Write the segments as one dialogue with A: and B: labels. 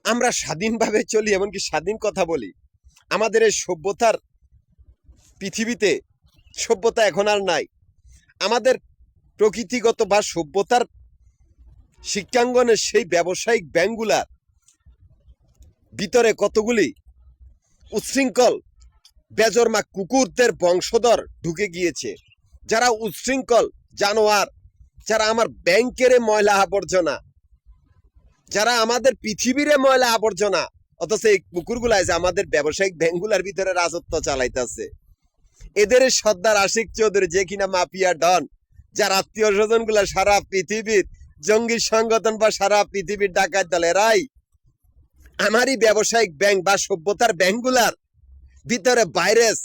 A: আমরা স্বাধীনভাবে চলি, এমনকি স্বাধীন কথা বলি। আমাদের এই সভ্যতার পৃথিবীতে সভ্যতা এখন আর নাই। আমাদের প্রকৃতিগত বা সভ্যতার শিক্ষাঙ্গনের সেই ব্যবসায়িক ব্যাংকগুলার ভিতরে কতগুলি উচ্ছৃঙ্খল বেজন্মা কুকুরদের বংশধর ঢুকে গিয়েছে, যারা উচ্ছৃঙ্খল জানোয়ার, যারা আমার ব্যাংকের ময়লা আবর্জনা, যারা আমাদের পৃথিবীর ময়লা আবর্জনা, অথচ এই কুকুরগুলা যে আমাদের ব্যবসায়িক ব্যাংকগুলার ভিতরে রাজত্ব চালাইতেছে। এদের সর্দার আশিক চৌধুরী, যে কিনা মাফিয়া ডন, যার আত্মীয় স্বজন গুলা সারা পৃথিবীর জঙ্গি সংগঠন বা সারা পৃথিবীর ডাকাত দল, এরাই আমারই ব্যবসায়িক ব্যাংক বা সভ্যতার ব্যাংকগুলার ভিতরে ভাইরাস।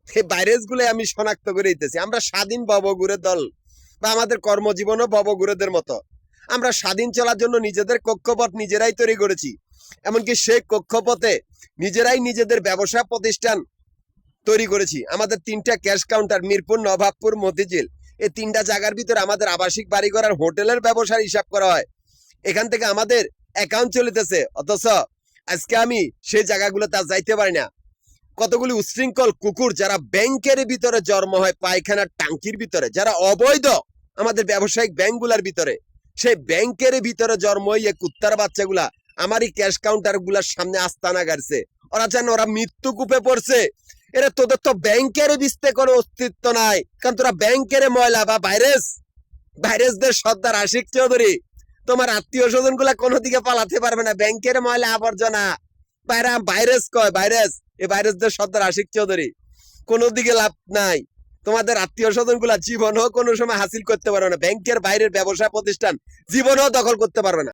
A: এই ভাইরাস গুলো আমি শনাক্ত করে দিতেছি। আমরা স্বাধীন ভবঘুরের দল, বা আমাদের কর্মজীবনও ভবঘুরেদের মতো। আমরা স্বাধীন চলার জন্য নিজেদের কক্ষপথ নিজেরাই তৈরি করেছি। এমনকি সেই কক্ষপথে নিজেরাই নিজেদের ব্যবসা প্রতিষ্ঠান তৈরি করেছি। আমাদের 3টা ক্যাশ কাউন্টার, মিরপুর, নবাবপুর, মতিঝিল, এই 3টা জায়গার ভিতরে আমাদের আবাসিক বাড়িঘর আর হোটেলের ব্যবসার হিসাব করা হয়। এখান থেকে আমাদের অ্যাকাউন্ট চলিতেছে, অথচ আজকে আমি সেই জায়গাগুলোতে আর যাইতে পারি না। কতগুলি উচ্ছৃঙ্খল কুকুর, যারা ব্যাংকের ভিতরে জন্ম হয় পায়খানার টাঙ্কির ভিতরে, যারা অবৈধ আমাদের ব্যবসায়িক ব্যাংকগুলার ভিতরে, সেই ব্যাংকের ভিতরে জন্ম হইয়ে কুত্তার বাচ্চাগুলা আমারই ক্যাশ কাউন্টার গুলার সামনে আস্তানা গাড়ছে। ওরা যেন ওরা মৃত্যু কূপে পড়ছে। এরা তোদের তো ব্যাংকের ভিতরে কোনো অস্তিত্ব নাই, কারণ তোরা ব্যাংকের ময়লা বা ভাইরাসদের সর্দার আশিক চৌধুরী। তোমার আত্মীয় স্বজন গুলা কোনো দিকে পালাতে পারবে না, ব্যাংকের ময়লা আবর্জনা। ভাইরাস কয়, ভাইরাস, এই ভাইরাসদের সর্দার আশিক চৌধুরী। কোনো দিকে লাভ নাই। তোমাদের আত্মীয় স্বজন গুলা জীবনও কোনো সময় হাসিল করতে পারবে না, ব্যাংকের বাইরের ব্যবসা প্রতিষ্ঠান জীবনও দখল করতে পারবে না।